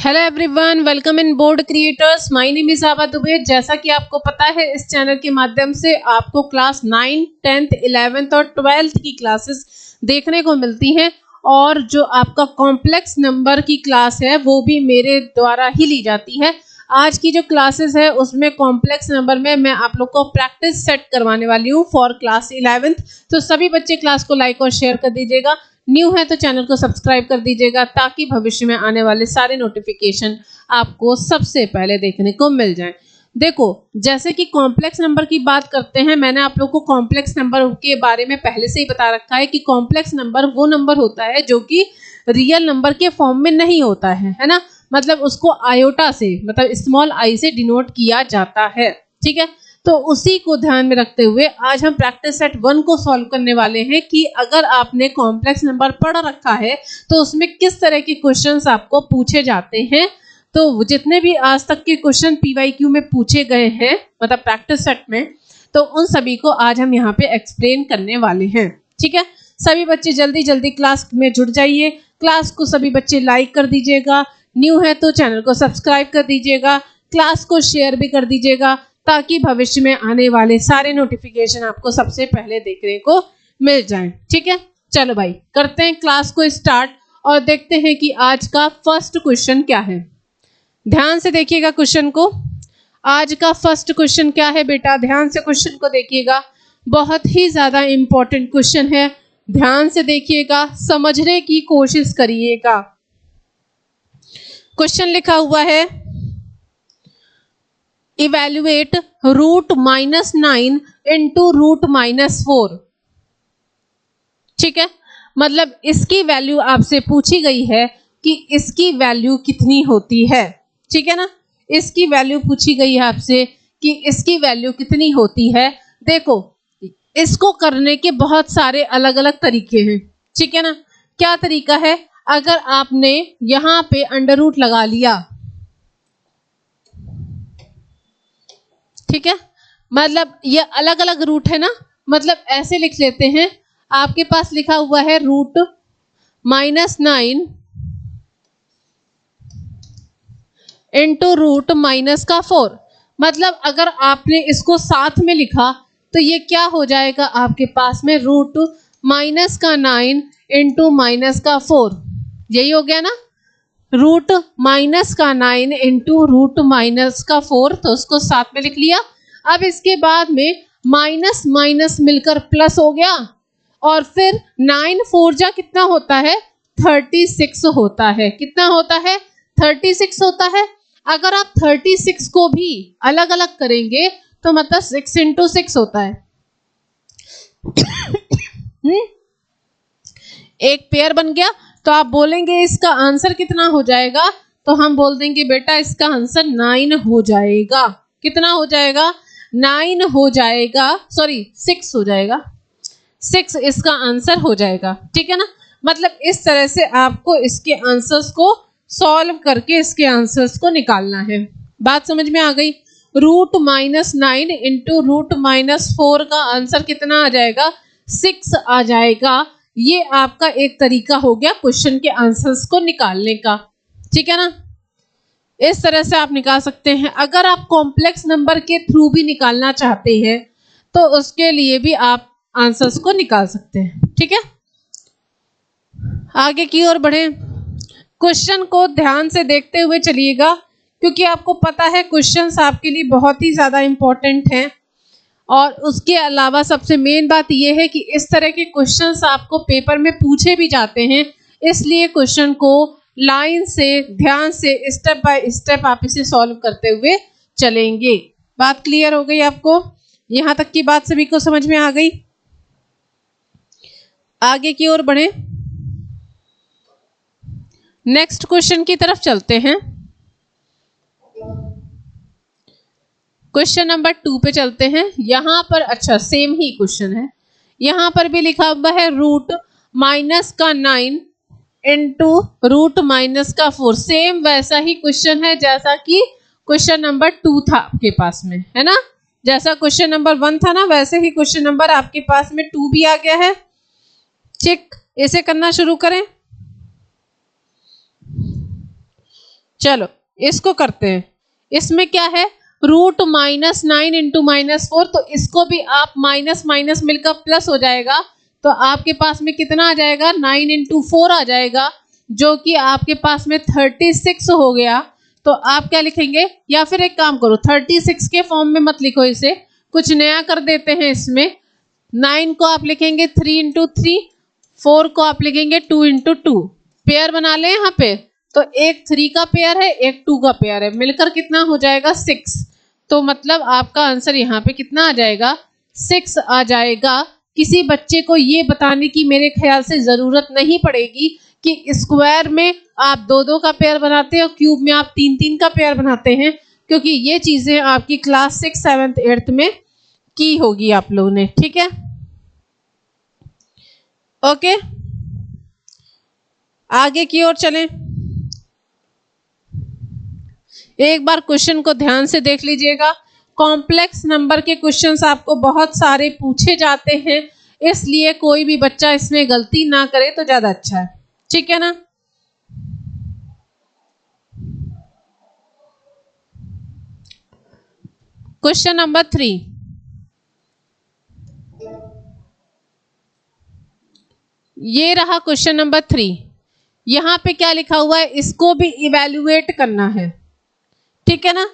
Hello everyone, welcome in board creators. My name is आबा दुबे। जैसा कि आपको पता है, इस चैनल के माध्यम से आपको क्लास 9, 10th, 11th और 12th की क्लासेस देखने को मिलती हैं और जो आपका कॉम्प्लेक्स नंबर की क्लास है वो भी मेरे द्वारा ही ली जाती है। आज की जो क्लासेस है उसमें कॉम्प्लेक्स नंबर में मैं आप लोग को प्रैक्टिस सेट करवाने वाली हूँ फॉर क्लास 11th। तो सभी बच्चे क्लास को लाइक और शेयर कर दीजिएगा। न्यू है तो चैनल को सब्सक्राइब कर दीजिएगा ताकि भविष्य में आने वाले सारे नोटिफिकेशन आपको सबसे पहले देखने को मिल जाएं। देखो, जैसे कि कॉम्प्लेक्स नंबर की बात करते हैं, मैंने आप लोग को कॉम्प्लेक्स नंबर के बारे में पहले से ही बता रखा है कि कॉम्प्लेक्स नंबर वो नंबर होता है जो कि रियल नंबर के फॉर्म में नहीं होता है ना। मतलब उसको आयोटा से, मतलब स्मॉल आई से डिनोट किया जाता है। ठीक है, तो उसी को ध्यान में रखते हुए आज हम प्रैक्टिस सेट 1 को सॉल्व करने वाले हैं कि अगर आपने कॉम्प्लेक्स नंबर पढ़ रखा है तो उसमें किस तरह के क्वेश्चंस आपको पूछे जाते हैं। तो जितने भी आज तक के क्वेश्चन पीवाईक्यू में पूछे गए हैं, मतलब प्रैक्टिस सेट में, तो उन सभी को आज हम यहाँ पे एक्सप्लेन करने वाले हैं। ठीक है, सभी बच्चे जल्दी जल्दी क्लास में जुड़ जाइए। क्लास को सभी बच्चे लाइक कर दीजिएगा। न्यू है तो चैनल को सब्सक्राइब कर दीजिएगा। क्लास को शेयर भी कर दीजिएगा ताकि भविष्य में आने वाले सारे नोटिफिकेशन आपको सबसे पहले देखने को मिल जाएं। ठीक है, चलो भाई करते हैं क्लास को स्टार्ट और देखते हैं कि आज का फर्स्ट क्वेश्चन क्या है। ध्यान से देखिएगा क्वेश्चन को। आज का फर्स्ट क्वेश्चन क्या है बेटा, ध्यान से क्वेश्चन को देखिएगा। बहुत ही ज्यादा इंपॉर्टेंट क्वेश्चन है, ध्यान से देखिएगा, समझने की कोशिश करिएगा। क्वेश्चन लिखा हुआ है, इवेल्युएट √-9 इंटू √-4। ठीक है, मतलब इसकी वैल्यू आपसे पूछी गई है कि इसकी वैल्यू कितनी होती है। ठीक है ना, इसकी वैल्यू पूछी गई है आपसे कि इसकी वैल्यू कितनी होती है। देखो, इसको करने के बहुत सारे अलग अलग तरीके हैं। ठीक है ना, क्या तरीका है? अगर आपने यहां पे अंडर रूट लगा लिया, ठीक है, मतलब ये अलग अलग रूट है ना, मतलब ऐसे लिख लेते हैं। आपके पास लिखा हुआ है √-9 इंटू √-4। मतलब अगर आपने इसको साथ में लिखा तो ये क्या हो जाएगा आपके पास में, √-9 इंटू -4। यही हो गया ना, √-9 इंटू √-4, तो उसको साथ में लिख लिया। अब इसके बाद में माइनस माइनस मिलकर प्लस हो गया और फिर 9 4 कितना होता है, 36 होता है। कितना होता है, 36 होता है। अगर आप 36 को भी अलग अलग करेंगे तो मतलब 6 इंटू 6 होता है। एक पेयर बन गया। तो आप बोलेंगे इसका आंसर कितना हो जाएगा, तो हम बोल देंगे बेटा इसका आंसर 9 हो जाएगा। कितना हो जाएगा, 9 हो जाएगा, सॉरी 6 हो जाएगा। 6 इसका आंसर हो जाएगा। ठीक है ना, मतलब इस तरह से आपको इसके आंसर्स को सॉल्व करके इसके आंसर्स को निकालना है। बात समझ में आ गई? √-9 इंटू √-4 का आंसर कितना आ जाएगा, 6 आ जाएगा। ये आपका एक तरीका हो गया क्वेश्चन के आंसर्स को निकालने का। ठीक है ना, इस तरह से आप निकाल सकते हैं। अगर आप कॉम्प्लेक्स नंबर के थ्रू भी निकालना चाहते हैं तो उसके लिए भी आप आंसर्स को निकाल सकते हैं। ठीक है, आगे की ओर बढ़े। क्वेश्चन को ध्यान से देखते हुए चलिएगा क्योंकि आपको पता है क्वेश्चंस आपके लिए बहुत ही ज्यादा इंपॉर्टेंट हैं। और उसके अलावा सबसे मेन बात यह है कि इस तरह के क्वेश्चंस आपको पेपर में पूछे भी जाते हैं, इसलिए क्वेश्चन को लाइन से, ध्यान से, स्टेप बाय स्टेप आप इसे सॉल्व करते हुए चलेंगे। बात क्लियर हो गई आपको? यहां तक की बात सभी को समझ में आ गई? आगे की ओर बढ़े, नेक्स्ट क्वेश्चन की तरफ चलते हैं। क्वेश्चन नंबर 2 पे चलते हैं। यहां पर अच्छा सेम ही क्वेश्चन है, यहां पर भी लिखा हुआ है √-9 इंटू √-4। सेम वैसा ही क्वेश्चन है जैसा कि क्वेश्चन नंबर 2 था आपके पास में, है ना। जैसा क्वेश्चन नंबर 1 था ना, वैसे ही क्वेश्चन नंबर आपके पास में 2 भी आ गया है। चेक इसे करना शुरू करें। चलो इसको करते हैं। इसमें क्या है, रूट -9 इंटू -4, तो इसको भी आप माइनस माइनस मिलकर प्लस हो जाएगा, तो आपके पास में कितना आ जाएगा, 9 इंटू 4 आ जाएगा, जो कि आपके पास में 36 हो गया। तो आप क्या लिखेंगे, या फिर एक काम करो 36 के फॉर्म में मत लिखो, इसे कुछ नया कर देते हैं। इसमें 9 को आप लिखेंगे 3 इंटू 3, 4 को आप लिखेंगे 2 इंटू 2, पेयर बना लें यहाँ पे। तो एक 3 का पेयर है, एक 2 का पेयर है, मिलकर कितना हो जाएगा 6। तो मतलब आपका आंसर यहाँ पे कितना आ जाएगा, 6 आ जाएगा। किसी बच्चे को ये बताने की मेरे ख्याल से जरूरत नहीं पड़ेगी कि स्क्वायर में आप 2-2 का पेयर बनाते हैं और क्यूब में आप 3-3 का पेयर बनाते हैं, क्योंकि ये चीजें आपकी क्लास 6, 7, 8 में की होगी आप लोगों ने। ठीक है, ओके, आगे की ओर चलें। एक बार क्वेश्चन को ध्यान से देख लीजिएगा। कॉम्प्लेक्स नंबर के क्वेश्चंस आपको बहुत सारे पूछे जाते हैं, इसलिए कोई भी बच्चा इसमें गलती ना करे तो ज्यादा अच्छा है। ठीक है ना। क्वेश्चन नंबर 3, ये रहा क्वेश्चन नंबर 3। यहां पे क्या लिखा हुआ है, इसको भी इवैल्यूएट करना है। ठीक है ना,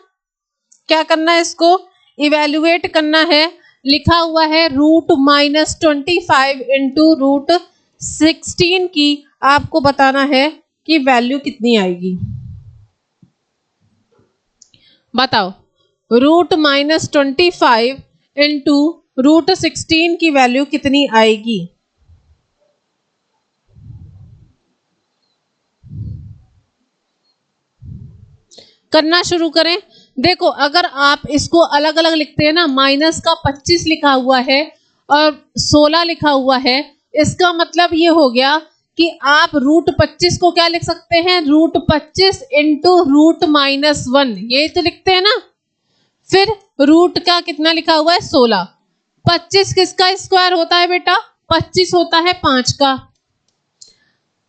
क्या करना है, इसको इवैल्यूएट करना है। लिखा हुआ है √-25 इंटू √16 की आपको बताना है कि वैल्यू कितनी आएगी। बताओ, √-25 इंटू √16 की वैल्यू कितनी आएगी। करना शुरू करें। देखो, अगर आप इसको अलग अलग लिखते हैं ना, माइनस का 25 लिखा हुआ है और 16 लिखा हुआ है, इसका मतलब ये हो गया कि आप √25 को क्या लिख सकते हैं, √25 इंटू √-1, ये तो लिखते हैं ना। फिर रूट का कितना लिखा हुआ है, 16। 25 किसका स्क्वायर होता है बेटा, 25 होता है 5 का।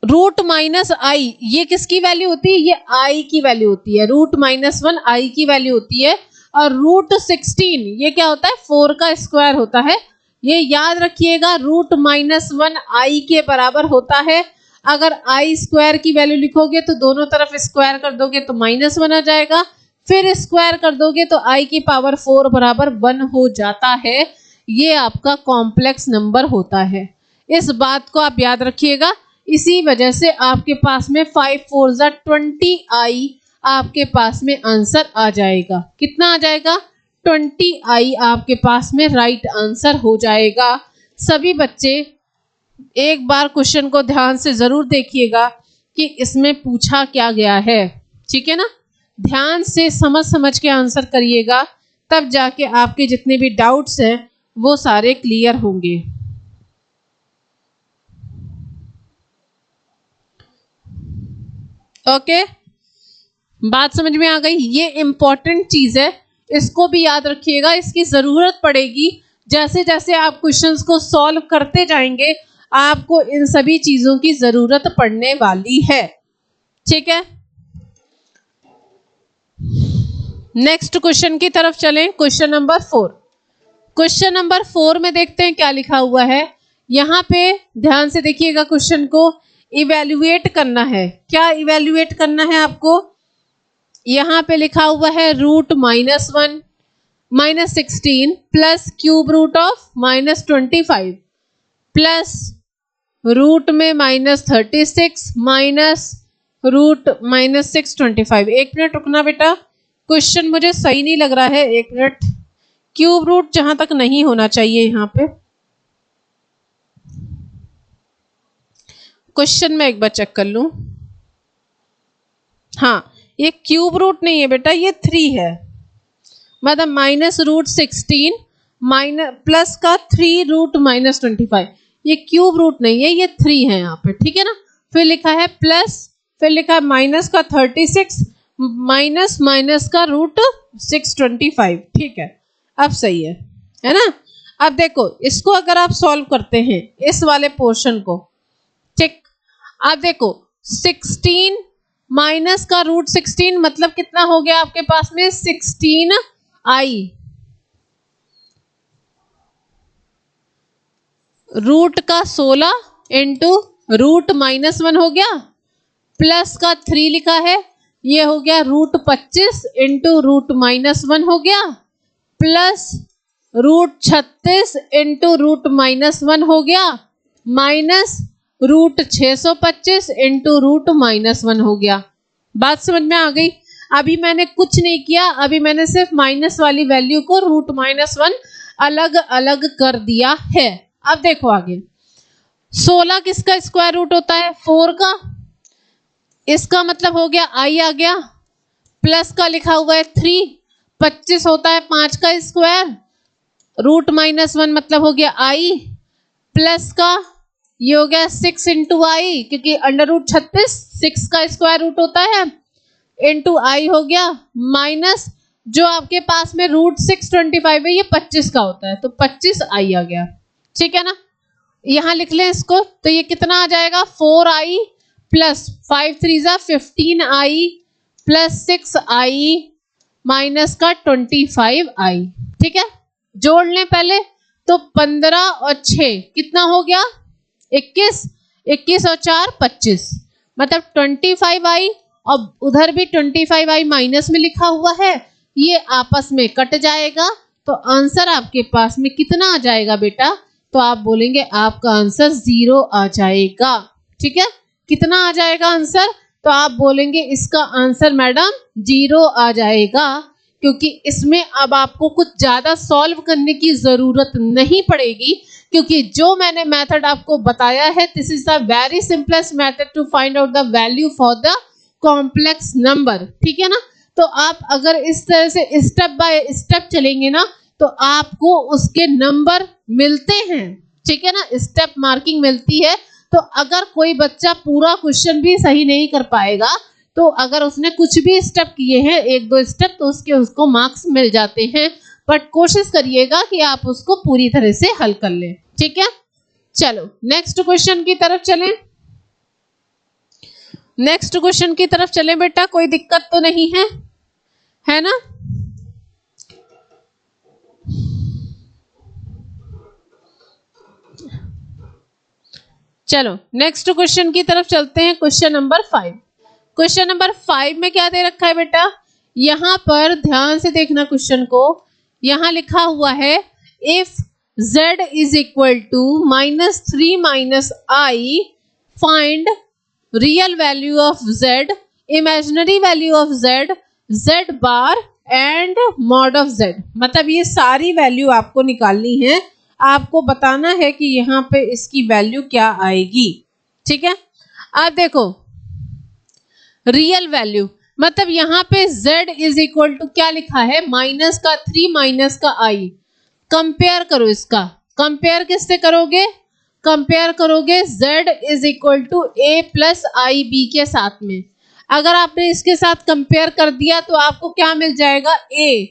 √-i, ये किसकी वैल्यू होती है, ये i की वैल्यू होती है। √-1 i की वैल्यू होती है। और √16 ये क्या होता है, 4 का स्क्वायर होता है। ये याद रखिएगा, √-1 i के बराबर होता है। अगर i स्क्वायर की वैल्यू लिखोगे तो दोनों तरफ स्क्वायर कर दोगे तो -1 आ जाएगा, फिर स्क्वायर कर दोगे तो i की पावर 4 बराबर 1 हो जाता है। ये आपका कॉम्प्लेक्स नंबर होता है, इस बात को आप याद रखिएगा। इसी वजह से आपके पास में 5 4 20i आपके पास में आंसर आ जाएगा। कितना आ जाएगा, 20i आपके पास में राइट आंसर हो जाएगा। सभी बच्चे एक बार क्वेश्चन को ध्यान से जरूर देखिएगा कि इसमें पूछा क्या गया है। ठीक है ना, ध्यान से समझ के आंसर करिएगा, तब जाके आपके जितने भी डाउट्स हैं वो सारे क्लियर होंगे। ओके, बात समझ में आ गई। ये इंपॉर्टेंट चीज है, इसको भी याद रखिएगा, इसकी जरूरत पड़ेगी। जैसे जैसे आप क्वेश्चंस को सॉल्व करते जाएंगे आपको इन सभी चीजों की जरूरत पड़ने वाली है। ठीक है, नेक्स्ट क्वेश्चन की तरफ चलें। Question number 4। क्वेश्चन नंबर 4 में देखते हैं क्या लिखा हुआ है। यहाँ पे ध्यान से देखिएगा, क्वेश्चन को इवैल्यूएट करना है। क्या इवैल्यूएट करना है आपको, यहाँ पे लिखा हुआ है √-1 -16 plus cube root of -25 plus root में -36 माइनस √-625। एक मिनट रुकना बेटा, क्वेश्चन मुझे सही नहीं लग रहा है, एक मिनट। क्यूब रूट जहां तक नहीं होना चाहिए यहाँ पे। क्वेश्चन में एक बार चेक कर लूं। हाँ, ये क्यूब रूट नहीं है बेटा, ये 3 है। मतलब -√16 प्लस का 3√-25, ये क्यूब रूट नहीं है, ये 3 है यहाँ पे। ठीक है ना, फिर लिखा है प्लस, फिर लिखा है माइनस का 36 माइनस का √625। ठीक है, अब सही है ना। अब देखो, इसको अगर आप सॉल्व करते हैं इस वाले पोर्शन को, ठीक, अब देखो 16 माइनस का रूट 16 मतलब कितना हो गया आपके पास में 16i, रूट का 16 इंटू रूट -1 हो गया, प्लस का 3 लिखा है, ये हो गया रूट 25 इंटू रूट -1 हो गया, प्लस रूट 36 इंटू रूट -1 हो गया, माइनस रूट 625 इंटू रूट -1 हो गया। बात समझ में आ गई? अभी मैंने कुछ नहीं किया, अभी मैंने सिर्फ माइनस वाली वैल्यू को रूट -1 अलग अलग कर दिया है। अब देखो आगे, 16 किसका स्क्वायर रूट होता है? 4 का, इसका मतलब हो गया i आ गया, प्लस का लिखा हुआ है 3, 25 होता है 5 का स्क्वायर, रूट -1 मतलब हो गया i, प्लस का ये हो गया 6 इंटू आई, क्योंकि अंडर रूट 36 6 का स्क्वायर रूट होता है, इंटू आई हो गया, माइनस जो आपके पास में रूट 625 है ये 25 का होता है, तो 25 आई आ गया। ठीक है ना, यहां लिख लें इसको, तो ये कितना आ जाएगा 4i plus 5 3 15i plus 6i minus का 25i। ठीक है, जोड़ लें पहले, तो 15 और 6 कितना हो गया 21, 21 और 4 25, मतलब 25i, और उधर भी 25i माइनस में लिखा हुआ है, ये आपस में कट जाएगा, तो आंसर आपके पास में कितना आ जाएगा बेटा? तो आप बोलेंगे आपका आंसर 0 आ जाएगा। ठीक है, कितना आ जाएगा आंसर? तो आप बोलेंगे इसका आंसर मैडम 0 आ जाएगा, क्योंकि इसमें अब आपको कुछ ज्यादा सॉल्व करने की जरूरत नहीं पड़ेगी, क्योंकि जो मैंने मेथड आपको बताया है, this is the very simplest method to find out the value for the complex number. ठीक है ना, तो आप अगर इस तरह से स्टेप बाय स्टेप चलेंगे ना, तो आपको उसके नंबर मिलते हैं। ठीक है ना, स्टेप मार्किंग मिलती है, तो अगर कोई बच्चा पूरा क्वेश्चन भी सही नहीं कर पाएगा, तो अगर उसने कुछ भी स्टेप किए हैं, 1-2 स्टेप, तो उसको मार्क्स मिल जाते हैं, बट कोशिश करिएगा कि आप उसको पूरी तरह से हल कर लें। ठीक है, चलो नेक्स्ट क्वेश्चन की तरफ चलें। नेक्स्ट क्वेश्चन की तरफ चलें बेटा, कोई दिक्कत तो नहीं है ना? चलो नेक्स्ट क्वेश्चन की तरफ चलते हैं। Question number 5। क्वेश्चन नंबर 5 में क्या दे रखा है बेटा? यहां पर ध्यान से देखना क्वेश्चन को। यहां लिखा हुआ है if z is equal to -3 i find real value of z, imaginary value of z, z bar and mod of z। मतलब ये सारी वैल्यू आपको निकालनी है, आपको बताना है कि यहाँ पे इसकी वैल्यू क्या आएगी। ठीक है, अब देखो रियल वैल्यू, मतलब यहाँ पे z इज इक्वल टू क्या लिखा है? -3 -i। कंपेयर करो इसका, कंपेयर किससे करोगे? कंपेयर करोगे z is equal to a plus I B के साथ में। अगर आपने इसके साथ कंपेयर कर दिया तो आपको क्या मिल जाएगा? a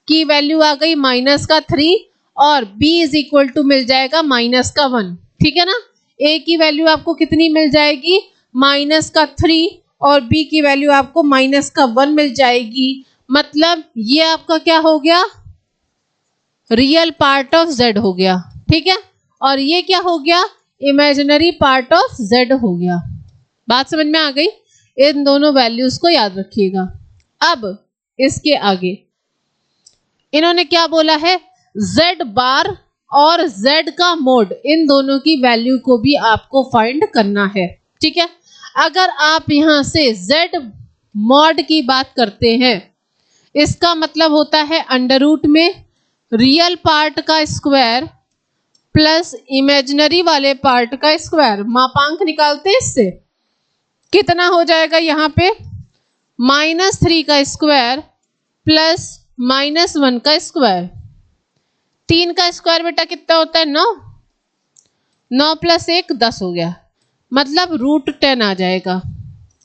की वैल्यू आ गई -3 और b इज इक्वल टू मिल जाएगा -1। ठीक है ना, a की वैल्यू आपको कितनी मिल जाएगी? -3 और b की वैल्यू आपको -1 मिल जाएगी। मतलब ये आपका क्या हो गया? रियल पार्ट ऑफ z हो गया। ठीक है, और ये क्या हो गया? इमेजिनरी पार्ट ऑफ z हो गया। बात समझ में आ गई? इन दोनों वैल्यूज को याद रखिएगा। अब इसके आगे इन्होंने क्या बोला है? z बार और z का मोड, इन दोनों की वैल्यू को भी आपको फाइंड करना है। ठीक है, अगर आप यहां से z मॉड की बात करते हैं, इसका मतलब होता है अंडर रूट में रियल पार्ट का स्क्वायर प्लस इमेजिनरी वाले पार्ट का स्क्वायर। मापांक निकालते हैं इससे, कितना हो जाएगा यहाँ पे? -3 का स्क्वायर प्लस -1 का स्क्वायर। 3 का स्क्वायर बेटा कितना होता है? 9। 9 प्लस 1 10 हो गया, मतलब √10 आ जाएगा।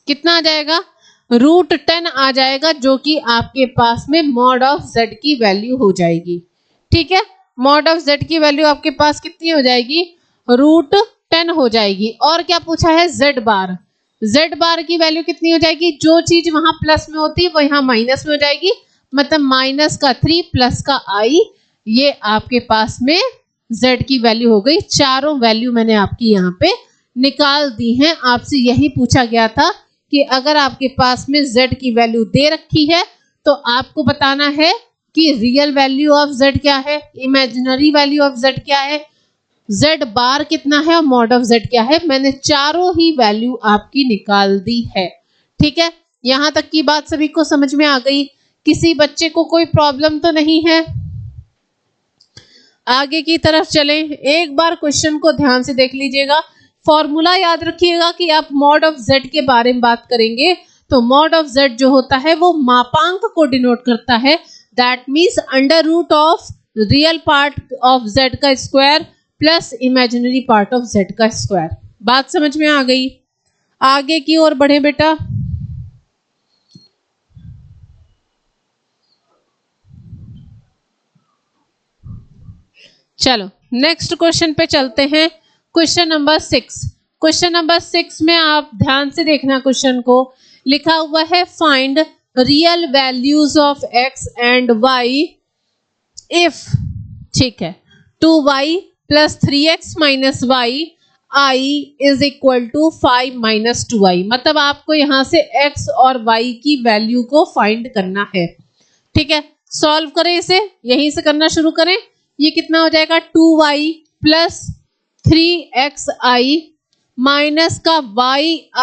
कितना आ जाएगा? √10 आ जाएगा, जो कि आपके पास में मॉड ऑफ z की वैल्यू हो जाएगी। ठीक है, मॉड ऑफ z की वैल्यू आपके पास कितनी हो जाएगी? √10 हो जाएगी। और क्या पूछा है? z बार। z बार की वैल्यू कितनी हो जाएगी, जो चीज वहां प्लस में होती है वो यहाँ माइनस में हो जाएगी, मतलब माइनस का 3 प्लस का i, ये आपके पास में z की वैल्यू हो गई। चारों वैल्यू मैंने आपकी यहाँ पे निकाल दी हैं। आपसे यही पूछा गया था कि अगर आपके पास में z की वैल्यू दे रखी है तो आपको बताना है कि रियल वैल्यू ऑफ z क्या है, इमेजिनरी वैल्यू ऑफ z क्या है, z बार कितना है और मॉड ऑफ z क्या है। मैंने चारों ही वैल्यू आपकी निकाल दी है। ठीक है, यहां तक की बात सभी को समझ में आ गई, किसी बच्चे को कोई प्रॉब्लम तो नहीं है। आगे की तरफ चलें, एक बार क्वेश्चन को ध्यान से देख लीजिएगा। फॉर्मूला याद रखिएगा कि आप मॉड ऑफ z के बारे में बात करेंगे तो मॉड ऑफ z जो होता है वो मापांक को डिनोट करता है। That means under root of real part of z का square plus imaginary part of z का स्क्वायर। बात समझ में आ गई? आगे की ओर बढ़े बेटा। चलो नेक्स्ट क्वेश्चन पे चलते हैं। Question number 6। क्वेश्चन नंबर 6 में आप ध्यान से देखना, क्वेश्चन को लिखा हुआ है find real values of x and y if, ठीक है, 2y plus 3x minus Y i is equal to 5 minus 2i। मतलब आपको यहां से x और y की वैल्यू को फाइंड करना है। ठीक है, सॉल्व करें इसे, यहीं से करना शुरू करें। ये कितना हो जाएगा, 2y प्लस 3xi माइनस का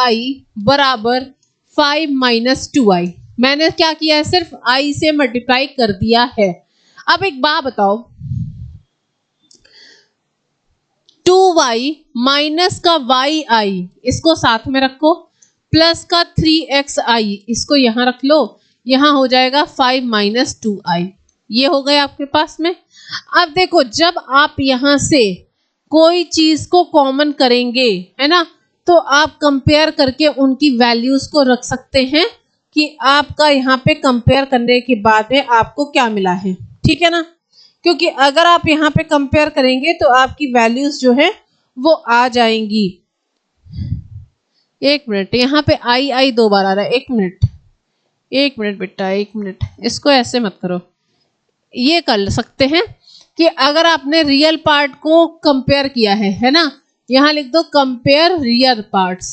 yi बराबर 5 माइनस 2i। मैंने क्या किया है, सिर्फ i से मल्टीप्लाई कर दिया है। अब एक बात बताओ, 2y माइनस का yi इसको साथ में रखो, प्लस का 3xi इसको यहां रख लो, यहां हो जाएगा 5 माइनस 2i। ये हो गए आपके पास में। अब देखो, जब आप यहां से कोई चीज को कॉमन करेंगे, है ना, तो आप कंपेयर करके उनकी वैल्यूज को रख सकते हैं कि आपका यहाँ पे कंपेयर करने के बाद में आपको क्या मिला है। ठीक है ना, क्योंकि अगर आप यहाँ पे कंपेयर करेंगे तो आपकी वैल्यूज जो है वो आ जाएंगी। एक मिनट, यहाँ पे आई दो बार आ रहा है, एक मिनट बेटा, एक मिनट, इसको ऐसे मत करो। ये कर सकते हैं कि अगर आपने रियल पार्ट को कंपेयर किया है ना, यहां लिख दो compare real parts,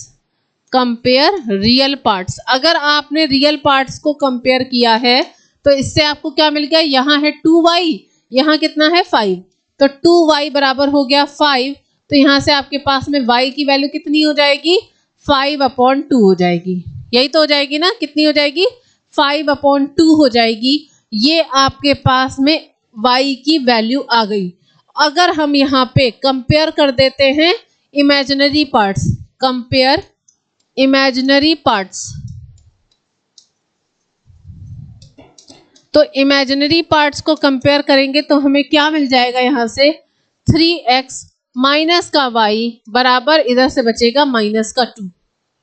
compare real parts. अगर आपने रियल पार्ट्स को कंपेयर किया है तो इससे आपको क्या मिल गया, यहाँ है 2y, यहाँ कितना है 5, तो 2y बराबर हो गया 5। तो यहाँ से आपके पास में y की वैल्यू कितनी हो जाएगी, 5/2 हो जाएगी। यही तो हो जाएगी ना, कितनी हो जाएगी, 5/2 हो जाएगी। ये आपके पास में y की वैल्यू आ गई। अगर हम यहाँ पे कंपेयर कर देते हैं imaginary parts, compare imaginary parts, तो इमेजिनरी पार्ट्स को कंपेयर करेंगे तो हमें क्या मिल जाएगा, यहाँ से 3x माइनस का y बराबर इधर से बचेगा माइनस का 2।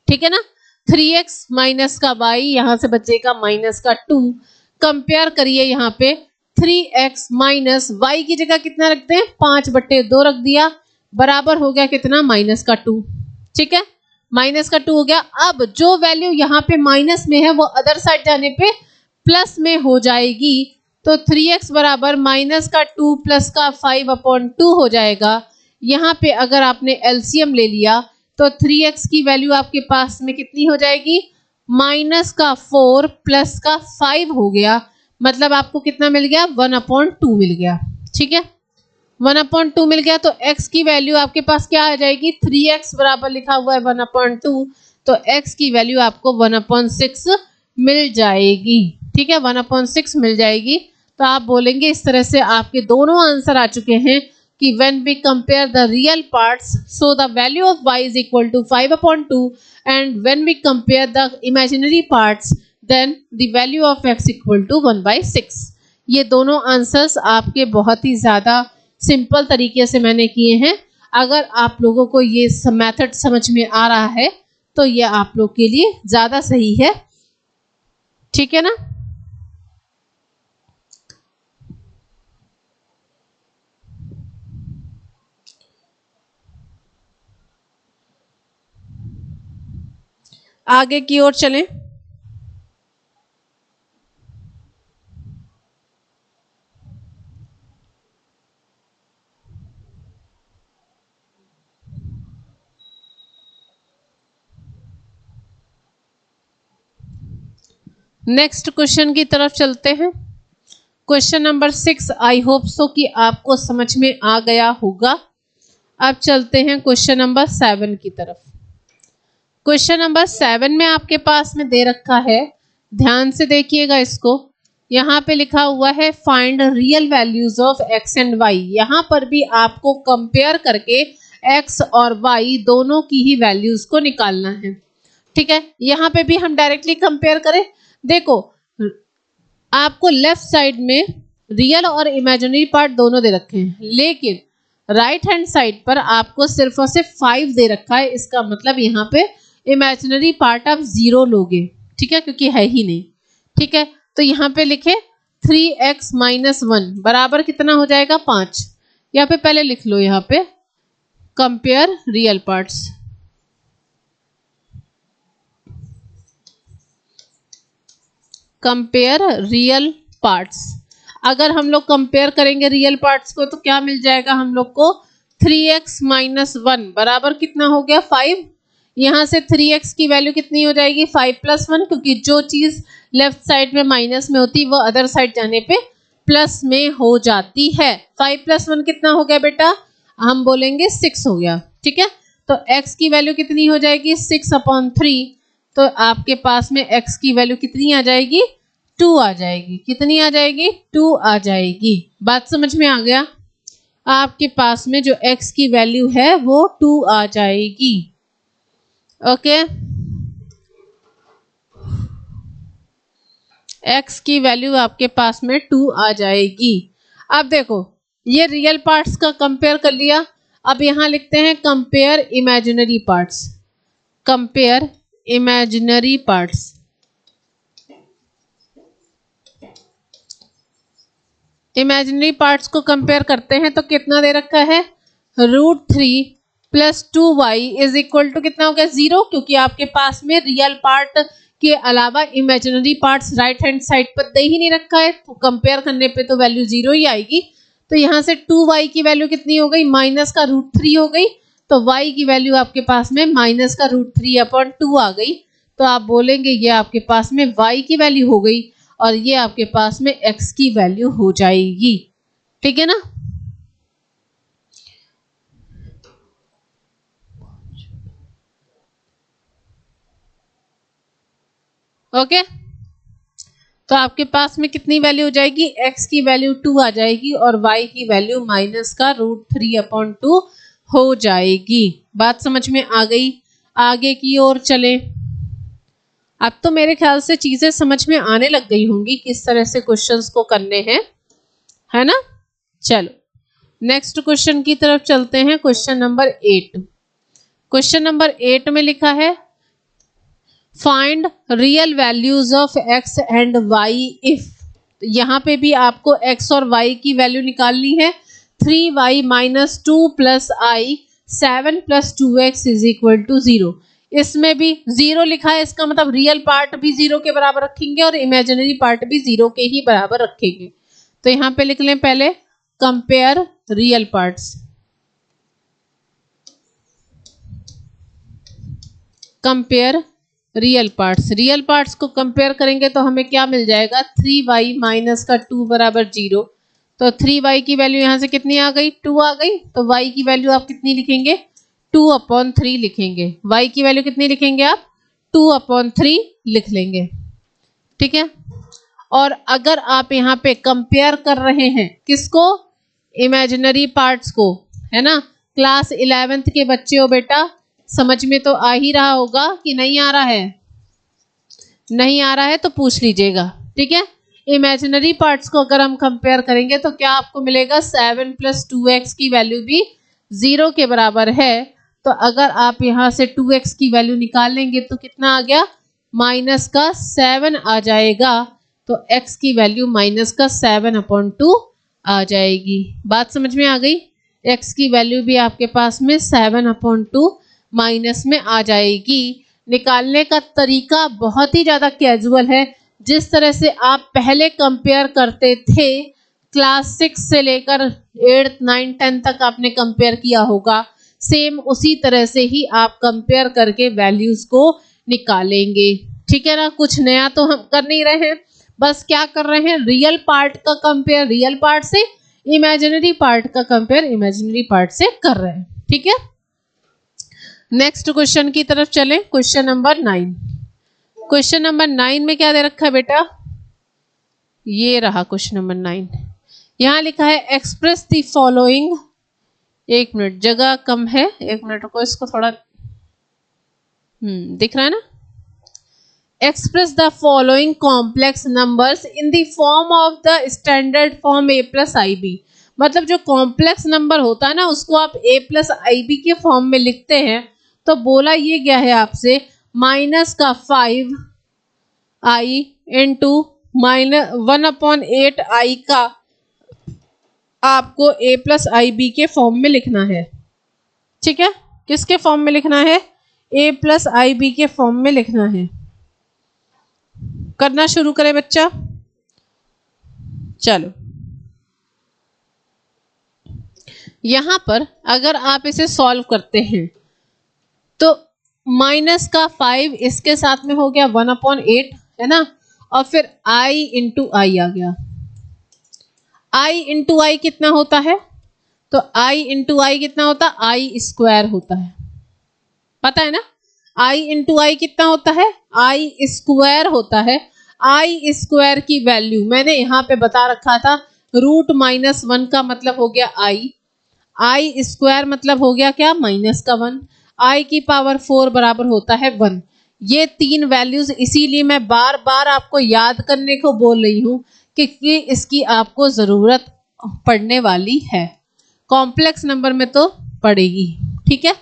ठीक है ना, 3x माइनस का y यहाँ से बचेगा माइनस का 2। कंपेयर करिए, यहाँ पे 3x माइनस y की जगह कितना रखते हैं, 5/2 रख दिया, बराबर हो गया कितना, माइनस का 2। ठीक है, माइनस का 2 हो गया। अब जो वैल्यू यहाँ पे माइनस में है वो अदर साइड जाने पे प्लस में हो जाएगी, तो 3x बराबर माइनस का 2 प्लस का 5/2 हो जाएगा। यहाँ पे अगर आपने एलसीएम ले लिया तो 3x की वैल्यू आपके पास में कितनी हो जाएगी, माइनस का 4 प्लस का 5 हो गया, मतलब आपको कितना मिल गया, 1/2 मिल गया। ठीक है, 1/2 मिल गया। तो x की वैल्यू आपके पास क्या आ जाएगी, 3x बराबर लिखा हुआ है 1/2, तो x की वैल्यू आपको 1/6 मिल जाएगी। ठीक है, 1/6 मिल जाएगी। तो आप बोलेंगे, इस तरह से आपके दोनों आंसर आ चुके हैं कि when we compare the real parts, so the value of y is equal to 5/2, and when we compare the imaginary parts, then the value of x equal to 1/6। ये दोनों आंसर्स आपके बहुत ही ज़्यादा सिंपल तरीके से मैंने किए हैं। अगर आप लोगों को ये मेथड समझ में आ रहा है तो ये आप लोग के लिए ज़्यादा सही है। ठीक है ना, आगे की ओर चलें। नेक्स्ट क्वेश्चन की तरफ चलते हैं। Question number 6, I hope so कि आपको समझ में आ गया होगा। अब चलते हैं क्वेश्चन नंबर 7 की तरफ। क्वेश्चन नंबर 7 में आपके पास में दे रखा है, ध्यान से देखिएगा इसको। यहाँ पे लिखा हुआ है find real values of x and y। यहाँ पर भी आपको कंपेयर करके x और y दोनों की ही वैल्यूज को निकालना है। ठीक है, यहाँ पे भी हम डायरेक्टली कंपेयर करें। देखो, आपको लेफ्ट साइड में रियल और इमेजिनरी पार्ट दोनों दे रखे हैं, लेकिन राइट हैंड साइड पर आपको सिर्फ और सिर्फ 5 दे रखा है। इसका मतलब यहाँ पे इमेजिनरी पार्ट आप 0 लोगे, ठीक है, क्योंकि है ही नहीं। ठीक है, तो यहाँ पे लिखे 3x - 1 बराबर कितना हो जाएगा 5। यहाँ पे पहले लिख लो, यहाँ पे compare real parts. Compare real parts. अगर हम लोग कंपेयर करेंगे रियल पार्ट्स को तो क्या मिल जाएगा हम लोग को, 3x - 1 बराबर कितना हो गया 5। यहाँ से 3x की वैल्यू कितनी हो जाएगी 5 + 1, क्योंकि जो चीज लेफ्ट साइड में माइनस में होती है वो अदर साइड जाने पे प्लस में हो जाती है। 5 + 1 कितना हो गया बेटा, हम बोलेंगे 6 हो गया। ठीक है, तो x की वैल्यू कितनी हो जाएगी 6/3। तो आपके पास में x की वैल्यू कितनी आ जाएगी 2 आ जाएगी। कितनी आ जाएगी 2 आ जाएगी। बात समझ में आ गया। आपके पास में जो x की वैल्यू है वो 2 आ जाएगी। ओके, x की वैल्यू आपके पास में 2 आ जाएगी। अब देखो, ये रियल पार्ट्स का कंपेयर कर लिया। अब यहां लिखते हैं compare imaginary parts. Compare imaginary parts. Imaginary parts को कंपेयर करते हैं तो कितना दे रखा है, √3 + 2y = कितना हो गया 0, क्योंकि आपके पास में रियल पार्ट के अलावा imaginary parts right hand side पर दे ही नहीं रखा है, तो कंपेयर करने पे तो वैल्यू 0 ही आएगी। तो यहाँ से 2y की वैल्यू कितनी हो गई, -√3 हो गई। तो y की वैल्यू आपके पास में -√3/2 आ गई। तो आप बोलेंगे ये आपके पास में y की वैल्यू हो गई और ये आपके पास में x की वैल्यू हो जाएगी। ठीक है ना। ओके, तो आपके पास में कितनी वैल्यू हो जाएगी, x की वैल्यू 2 आ जाएगी और y की वैल्यू -√3/2 हो जाएगी। बात समझ में आ गई। आगे की ओर चले। अब तो मेरे ख्याल से चीजें समझ में आने लग गई होंगी किस तरह से क्वेश्चंस को करने हैं, है ना। चलो नेक्स्ट क्वेश्चन की तरफ चलते हैं। Question number 8। क्वेश्चन नंबर 8 में लिखा है find real values of x and y if. यहाँ पे भी आपको x और y की वैल्यू निकालनी है। 3y - 2 + i 7 + 2x = 0। इसमें भी 0 लिखा है, इसका मतलब रियल पार्ट भी 0 के बराबर रखेंगे और इमेजिनरी पार्ट भी 0 के ही बराबर रखेंगे। तो यहाँ पे लिख लें पहले compare real parts. Compare real parts. Real parts को कंपेयर करेंगे तो हमें क्या मिल जाएगा, 3y - 2 = 0। तो 3y की वैल्यू यहाँ से कितनी आ गई 2 आ गई। तो y की वैल्यू आप कितनी लिखेंगे 2/3 लिखेंगे। y की वैल्यू कितनी लिखेंगे आप 2/3 लिख लेंगे। ठीक है, और अगर आप यहाँ पे कंपेयर कर रहे हैं किसको, इमेजिनरी पार्ट्स को, है ना। क्लास 11th के बच्चे हो बेटा, समझ में तो आ ही रहा होगा कि नहीं आ रहा है। नहीं आ रहा है तो पूछ लीजिएगा। ठीक है, इमेजिनरी पार्ट्स को अगर हम कंपेयर करेंगे तो क्या आपको मिलेगा 7 + 2x की वैल्यू भी 0 के बराबर है। तो अगर आप यहाँ से 2x की वैल्यू निकाल लेंगे तो कितना आ गया -7 आ जाएगा। तो x की वैल्यू -7/2 आ जाएगी। बात समझ में आ गई। x की वैल्यू भी आपके पास में 7/2 माइनस में आ जाएगी। निकालने का तरीका बहुत ही ज़्यादा कैजुअल है। जिस तरह से आप पहले कंपेयर करते थे, क्लास 6 से लेकर 8th 9th 10th तक आपने कंपेयर किया होगा, सेम उसी तरह से ही आप कंपेयर करके वैल्यूज़ को निकालेंगे। ठीक है ना, कुछ नया तो हम कर नहीं रहे हैं, बस क्या कर रहे हैं, रियल पार्ट का कंपेयर रियल पार्ट से, इमेजिनरी पार्ट का कंपेयर इमेजिनरी पार्ट से कर रहे हैं। ठीक है, नेक्स्ट क्वेश्चन की तरफ चलें। Question number 9। क्वेश्चन नंबर 9 में क्या दे रखा है बेटा, ये रहा क्वेश्चन नंबर 9। यहाँ लिखा है एक्सप्रेस द फॉलोइंग, एक मिनट जगह कम है, एक मिनट को इसको थोड़ा दिख रहा है ना। Express the following complex numbers in the form of the standard form a plus I B. मतलब जो कॉम्प्लेक्स नंबर होता है ना, उसको आप a प्लस आई बी के फॉर्म में लिखते हैं। तो बोला ये गया है आपसे माइनस का 5i इंटू -1/8i का आपको a प्लस आई बी के फॉर्म में लिखना है। ठीक है, किसके फॉर्म में लिखना है, a प्लस आई बी के फॉर्म में लिखना है। करना शुरू करें बच्चा, चलो। यहां पर अगर आप इसे सॉल्व करते हैं तो माइनस का 5 इसके साथ में हो गया 1/8 है ना, और फिर i इंटू आई आ गया। i इंटू आई कितना होता है, तो i इंटू आई कितना होता है, आई स्क्वायर होता है, पता है ना। i इंटू आई कितना होता है, आई स्क्वायर होता है। आई स्क्वायर की वैल्यू मैंने यहाँ पे बता रखा था, √-1 का मतलब हो गया आई स्क्वायर मतलब हो गया क्या, माइनस का 1, आई की पावर 4 बराबर होता है 1। ये 3 वैल्यूज इसीलिए मैं बार बार आपको याद करने को बोल रही हूँ कि इसकी आपको ज़रूरत पड़ने वाली है, कॉम्प्लेक्स नंबर में तो पड़ेगी। ठीक है,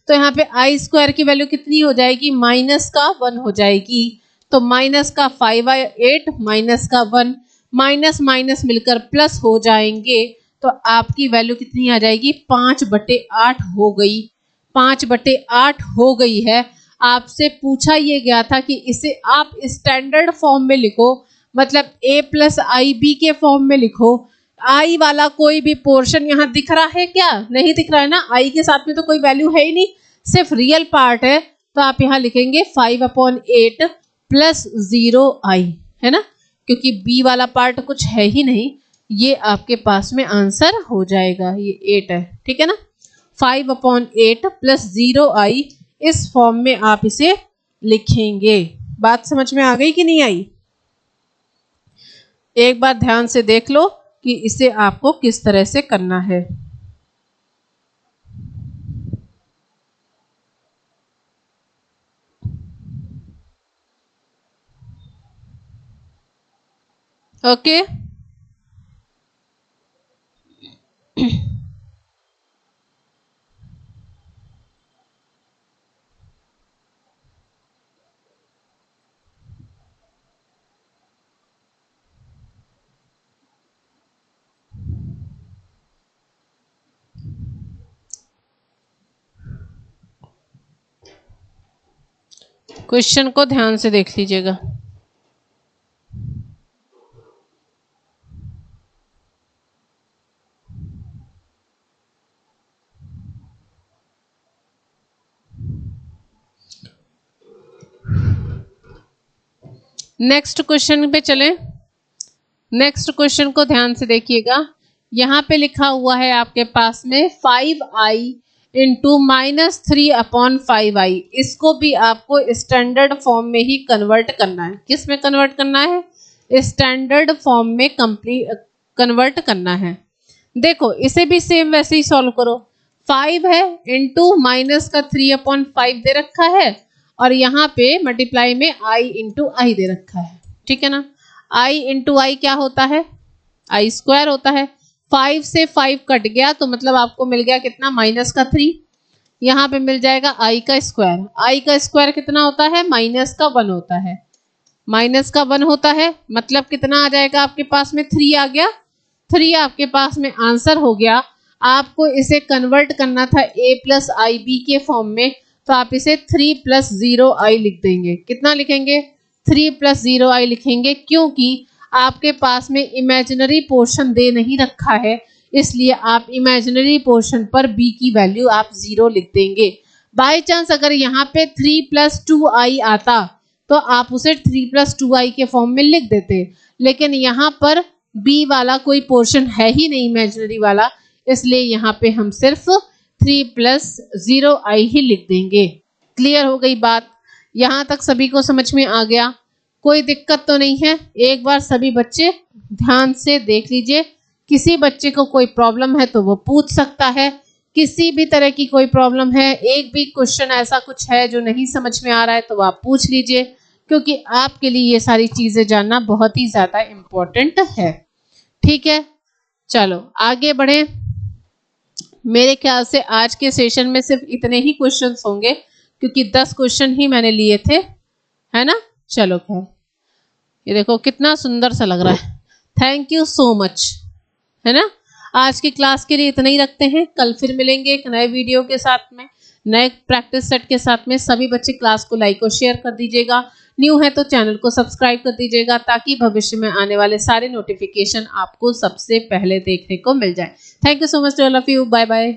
तो यहाँ पे आई स्क्वायर की वैल्यू कितनी हो जाएगी, माइनस का 1 हो जाएगी। तो माइनस का 5/8 माइनस का 1, माइनस माइनस मिलकर प्लस हो जाएंगे, तो आपकी वैल्यू कितनी आ जाएगी, 5/8 हो गई। 5/8 हो गई है। आपसे पूछा ये गया था कि इसे आप स्टैंडर्ड फॉर्म में लिखो, मतलब a प्लस आई बी के फॉर्म में लिखो। आई वाला कोई भी पोर्शन यहाँ दिख रहा है क्या, नहीं दिख रहा है ना, आई के साथ में तो कोई वैल्यू है ही नहीं, सिर्फ रियल पार्ट है। तो आप यहाँ लिखेंगे 5/8 प्लस 0i, है ना, क्योंकि b वाला पार्ट कुछ है ही नहीं, ये आपके पास में आंसर हो जाएगा, ये 8 है। ठीक है ना, 5/8 प्लस 0i इस फॉर्म में आप इसे लिखेंगे। बात समझ में आ गई कि नहीं आई, एक बार ध्यान से देख लो कि इसे आपको किस तरह से करना है। ओके, क्वेश्चन को ध्यान से देख लीजिएगा। नेक्स्ट क्वेश्चन पे चलें। नेक्स्ट क्वेश्चन को ध्यान से देखिएगा, यहाँ पे लिखा हुआ है आपके पास में 5i इंटू -3/5i। इसको भी आपको स्टैंडर्ड फॉर्म में ही कन्वर्ट करना है। किस में कन्वर्ट करना है, स्टैंडर्ड फॉर्म में कन्वर्ट करना है। देखो इसे भी सेम वैसे ही सॉल्व करो। 5 है इंटू माइनस का 3/5 दे रखा है, और यहाँ पे मल्टीप्लाई में i इंटू आई दे रखा है। ठीक है ना, i इंटू आई क्या होता है, आई स्क्वायर होता है। 5 से 5 कट गया तो मतलब आपको मिल गया कितना, माइनस का 3। यहाँ पे मिल जाएगा i का स्क्वायर। i का स्क्वायर कितना होता है, माइनस का 1 होता है। माइनस का 1 होता है मतलब कितना आ जाएगा आपके पास में, 3 आ गया। 3 आपके पास में आंसर हो गया। आपको इसे कन्वर्ट करना था a प्लस आई बी के फॉर्म में, तो आप इसे 3 + 0i लिख देंगे। कितना लिखेंगे? 3 + 0i लिखेंगे, क्योंकि आपके पास में इमेजिनरी पोर्शन दे नहीं रखा है, इसलिए आप इमेजिनरी पोर्शन पर b की वैल्यू आप 0 लिख देंगे। बाय चांस अगर यहाँ पे 3 + 2i आता तो आप उसे 3 + 2i के फॉर्म में लिख देते, लेकिन यहाँ पर b वाला कोई पोर्शन है ही नहीं इमेजिनरी वाला, इसलिए यहाँ पे हम सिर्फ 3 + 0i ही लिख देंगे। क्लियर हो गई बात? यहाँ तक सभी को समझ में आ गया? कोई दिक्कत तो नहीं है? एक बार सभी बच्चे ध्यान से देख लीजिए। किसी बच्चे को कोई प्रॉब्लम है तो वो पूछ सकता है, किसी भी तरह की कोई प्रॉब्लम है, एक भी क्वेश्चन ऐसा कुछ है जो नहीं समझ में आ रहा है तो आप पूछ लीजिए, क्योंकि आपके लिए ये सारी चीज़ें जानना बहुत ही ज़्यादा इम्पोर्टेंट है। ठीक है, चलो आगे बढ़ें। मेरे ख्याल से आज के सेशन में सिर्फ इतने ही क्वेश्चंस होंगे, क्योंकि 10 क्वेश्चन ही मैंने लिए थे, है ना। चलो खैर, ये देखो कितना सुंदर सा लग रहा है। थैंक यू सो मच, है ना। आज की क्लास के लिए इतना ही रखते हैं। कल फिर मिलेंगे एक नए वीडियो के साथ में, नए प्रैक्टिस सेट के साथ में। सभी बच्चे क्लास को लाइक और शेयर कर दीजिएगा। न्यू है तो चैनल को सब्सक्राइब कर दीजिएगा, ताकि भविष्य में आने वाले सारे नोटिफिकेशन आपको सबसे पहले देखने को मिल जाए। Thank you so much to all of you. Bye bye.